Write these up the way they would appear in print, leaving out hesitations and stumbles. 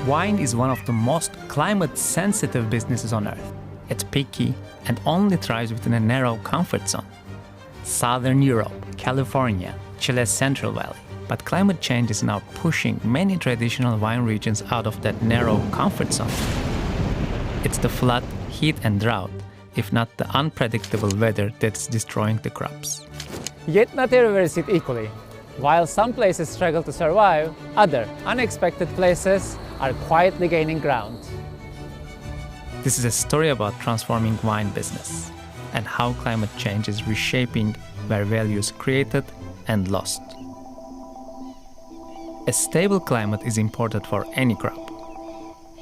Wine is one of the most climate-sensitive businesses on earth. It's picky and only thrives within a narrow comfort zone. Southern Europe, California, Chile's Central Valley. But climate change is now pushing many traditional wine regions out of that narrow comfort zone. It's the flood, heat and drought, if not the unpredictable weather, that's destroying the crops. Yet not everywhere is it equally. While some places struggle to survive, other unexpected places are quietly gaining ground. This is a story about transforming wine business and how climate change is reshaping where value is created and lost. A stable climate is important for any crop,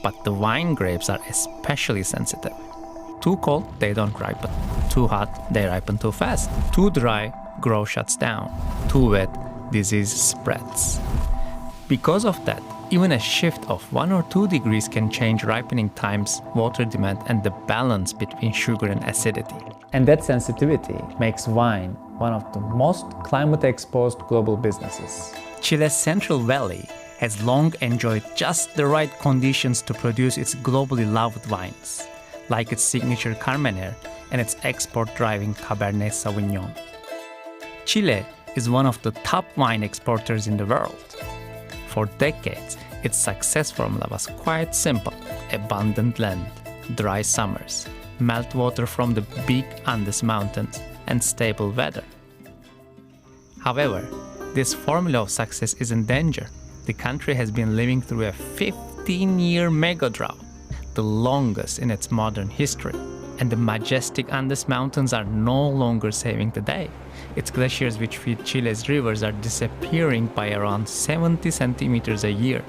but the wine grapes are especially sensitive. Too cold, they don't ripen. Too hot, they ripen too fast. Too dry, growth shuts down. Too wet, disease spreads. Because of that, even a shift of 1 or 2 degrees can change ripening times, water demand, and the balance between sugar and acidity. And that sensitivity makes wine one of the most climate-exposed global businesses. Chile's Central Valley has long enjoyed just the right conditions to produce its globally loved wines, like its signature Carmenere and its export-driving Cabernet Sauvignon. Chile is one of the top wine exporters in the world. For decades, its success formula was quite simple: abundant land, dry summers, meltwater from the big Andes Mountains, and stable weather. However, this formula of success is in danger. The country has been living through a 15-year mega drought, the longest in its modern history. And the majestic Andes Mountains are no longer saving the day. Its glaciers, which feed Chile's rivers, are disappearing by around 70 centimeters a year,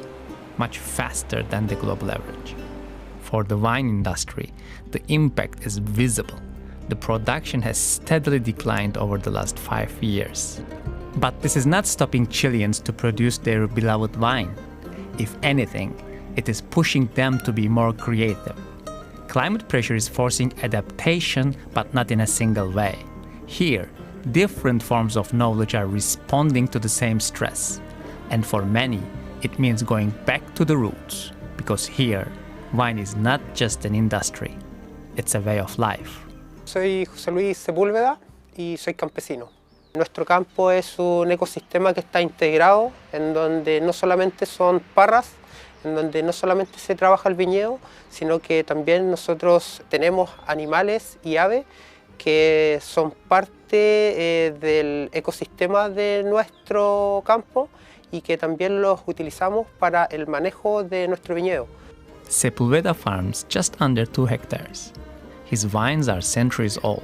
much faster than the global average. For the wine industry, the impact is visible. The production has steadily declined over the last 5 years. But this is not stopping Chileans to produce their beloved wine. If anything, it is pushing them to be more creative. Climate pressure is forcing adaptation, but not in a single way. Here, different forms of knowledge are responding to the same stress. And for many, it means going back to the roots, because here, wine is not just an industry, it's a way of life. Soy José Luis Sepúlveda y soy campesino. Nuestro campo es un ecosistema que está integrado, en donde no solamente son parras, en donde no solamente se trabaja el viñedo, sino que también nosotros tenemos animales y aves que son parte del ecosistema de nuestro campo y que también los utilizamos para el manejo de nuestro viñedo. Sepúlveda farms just under 2 hectares. His vines are centuries old.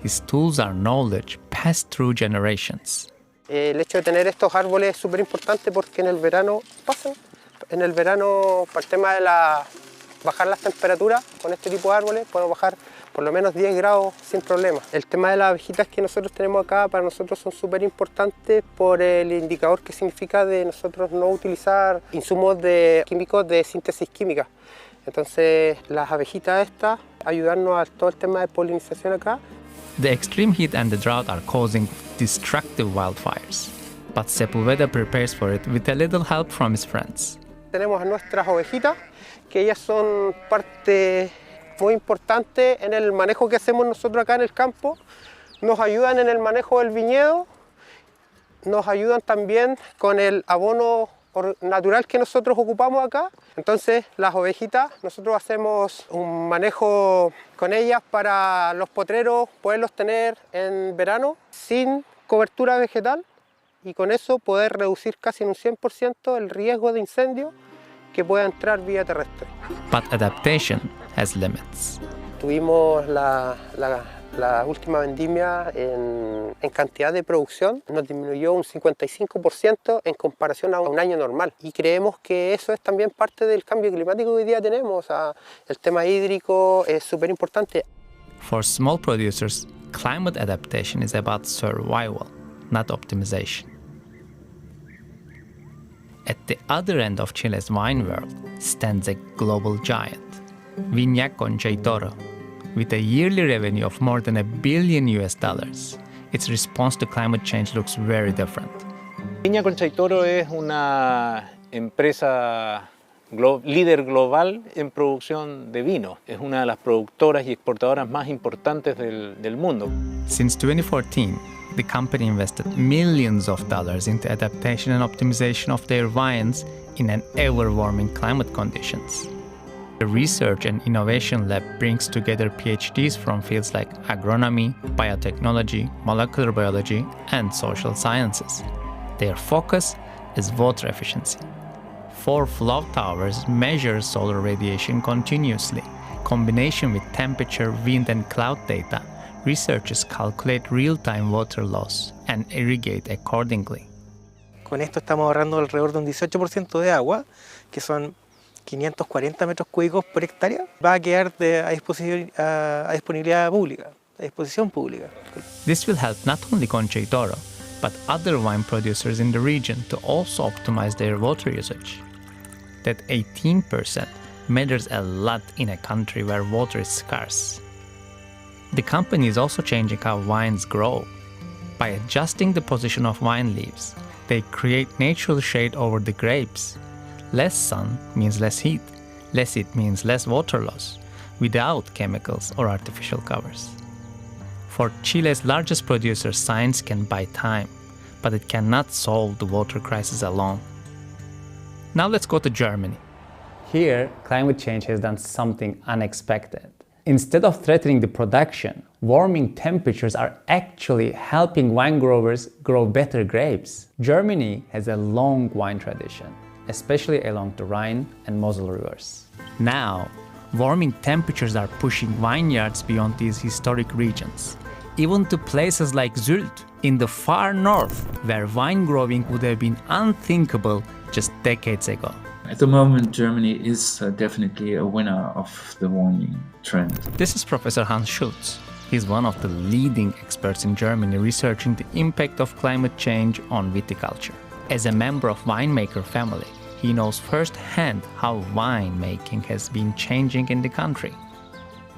His tools are knowledge passed through generations. El hecho de tener estos árboles es súper importante porque en el verano pasan. En el verano, para el tema de bajar las temperaturas, con este tipo de árboles podemos bajar por lo menos 10 grados sin problema. El tema de las abejitas que nosotros tenemos acá para nosotros son súper importantes por el indicador que significa de nosotros no utilizar insumos químicos de síntesis química. Entonces las abejitas estas ayudarnos a todo el tema de polinización acá. The extreme heat and the drought are causing destructive wildfires, but Sepúlveda prepares for it with a little help from his friends. Tenemos a nuestras ovejitas, que ellas son parte muy importante en el manejo que hacemos nosotros acá en el campo. Nos ayudan en el manejo del viñedo, nos ayudan también con el abono natural que nosotros ocupamos acá. Entonces las ovejitas, nosotros hacemos un manejo con ellas para los potreros, poderlos tener en verano sin cobertura vegetal y con eso poder reducir casi en un 100% el riesgo de incendio que pueda entrar vía terrestre. But adaptation has limits. Tuvimos la última vendimia en cantidad de producción, nos disminuyó un 55% en comparación a un año normal. Y creemos que eso es también parte del cambio climático que hoy día tenemos. O sea, el tema hídrico es súper importante. For small producers, climate adaptation is about survival, not optimization. At the other end of Chile's wine world stands a global giant, Viña Concheitoro. With a yearly revenue of more than $1 billion, its response to climate change looks very different. Viña Concheitoro es una empresa líder global en producción de vino. Es una de las productoras y exportadoras más importantes del mundo. Since 2014, the company invested millions of dollars into adaptation and optimization of their vines in an ever-warming climate conditions. The Research and Innovation Lab brings together PhDs from fields like agronomy, biotechnology, molecular biology, and social sciences. Their focus is water efficiency. 4 flow towers measure solar radiation continuously. Combination with temperature, wind, and cloud data, researchers calculate real-time water loss and irrigate accordingly. Con esto estamos ahorrando alrededor de un 18% de agua, que son 540 metros cúbicos por hectárea. Va a quedar a disponibilidad pública, a disposición pública. This will help not only Concha y Toro, but other wine producers in the region to also optimize their water usage. That 18% matters a lot in a country where water is scarce. The company is also changing how vines grow. By adjusting the position of vine leaves, they create natural shade over the grapes. Less sun means less heat. Less heat means less water loss, without chemicals or artificial covers. For Chile's largest producer, science can buy time, but it cannot solve the water crisis alone. Now let's go to Germany. Here, climate change has done something unexpected. Instead of threatening the production, warming temperatures are actually helping wine growers grow better grapes. Germany has a long wine tradition, especially along the Rhine and Mosel rivers. Now, warming temperatures are pushing vineyards beyond these historic regions, even to places like Sylt in the far north, where wine growing would have been unthinkable just decades ago. At the moment, Germany is definitely a winner of the warming trend. This is Professor Hans Schulz. He's one of the leading experts in Germany researching the impact of climate change on viticulture. As a member of winemaker family, he knows firsthand how winemaking has been changing in the country.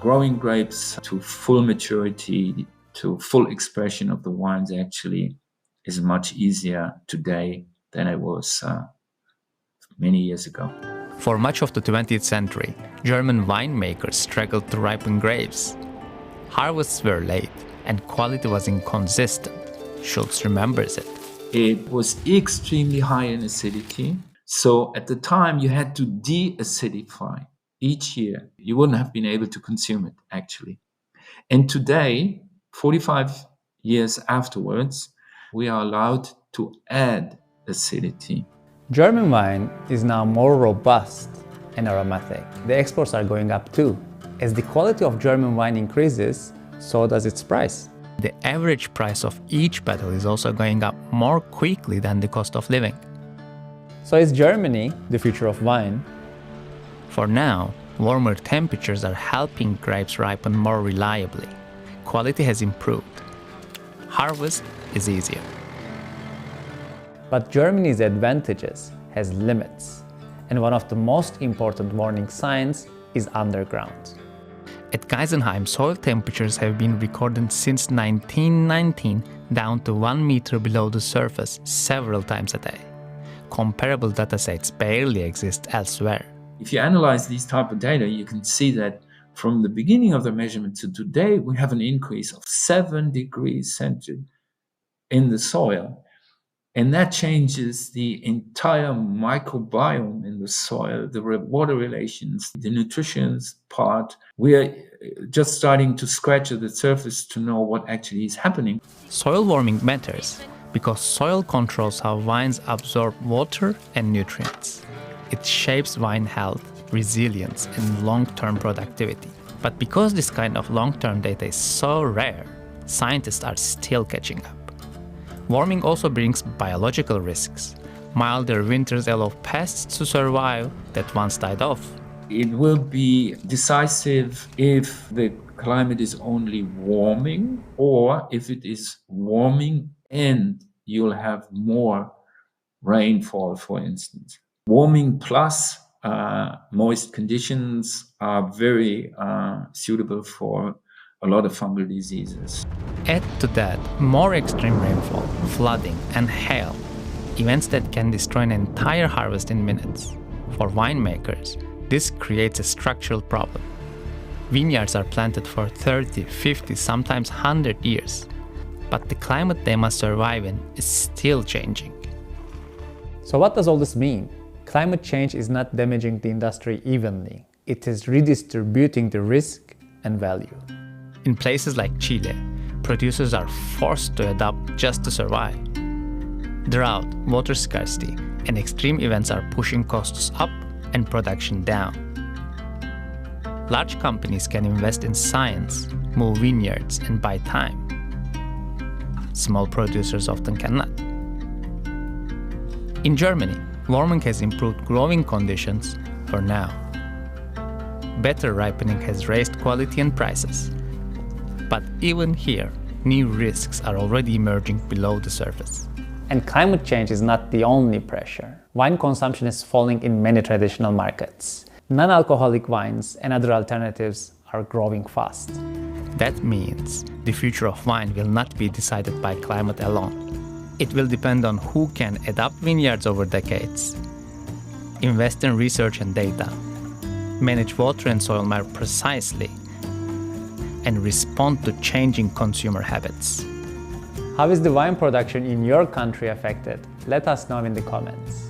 Growing grapes to full maturity, to full expression of the wines actually is much easier today than it was many years ago. For much of the 20th century, German winemakers struggled to ripen grapes. Harvests were late and quality was inconsistent. Schulz remembers it. It was extremely high in acidity. So at the time you had to de-acidify each year. You wouldn't have been able to consume it actually. And today, 45 years afterwards, we are allowed to add acidity. German wine is now more robust and aromatic. The exports are going up too. As the quality of German wine increases, so does its price. The average price of each bottle is also going up more quickly than the cost of living. So is Germany the future of wine? For now, warmer temperatures are helping grapes ripen more reliably. Quality has improved. Harvest is easier. But Germany's advantages has limits, and one of the most important warning signs is underground. At Geisenheim, soil temperatures have been recorded since 1919 down to 1 meter below the surface several times a day. Comparable datasets barely exist elsewhere. If you analyze these type of data, you can see that from the beginning of the measurement to today, we have an increase of 7 degrees centigrade in the soil. And that changes the entire microbiome in the soil, the water relations, the nutrition part. We are just starting to scratch at the surface to know what actually is happening. Soil warming matters because soil controls how vines absorb water and nutrients. It shapes vine health, resilience, and long-term productivity. But because this kind of long-term data is so rare, scientists are still catching up. Warming also brings biological risks. Milder winters allow pests to survive that once died off. It will be decisive if the climate is only warming or if it is warming and you'll have more rainfall, for instance. Warming plus moist conditions are very suitable for a lot of fungal diseases. Add to that more extreme rainfall, flooding, and hail, events that can destroy an entire harvest in minutes. For winemakers, this creates a structural problem. Vineyards are planted for 30, 50, sometimes 100 years, but the climate they must survive in is still changing. So what does all this mean? Climate change is not damaging the industry evenly. It is redistributing the risk and value. In places like Chile, producers are forced to adapt just to survive. Drought, water scarcity, and extreme events are pushing costs up and production down. Large companies can invest in science, move vineyards, and buy time. Small producers often cannot. In Germany, warming has improved growing conditions for now. Better ripening has raised quality and prices. But even here, new risks are already emerging below the surface. And climate change is not the only pressure. Wine consumption is falling in many traditional markets. Non-alcoholic wines and other alternatives are growing fast. That means the future of wine will not be decided by climate alone. It will depend on who can adapt vineyards over decades, invest in research and data, manage water and soil more precisely, and respond to changing consumer habits. How is the wine production in your country affected? Let us know in the comments.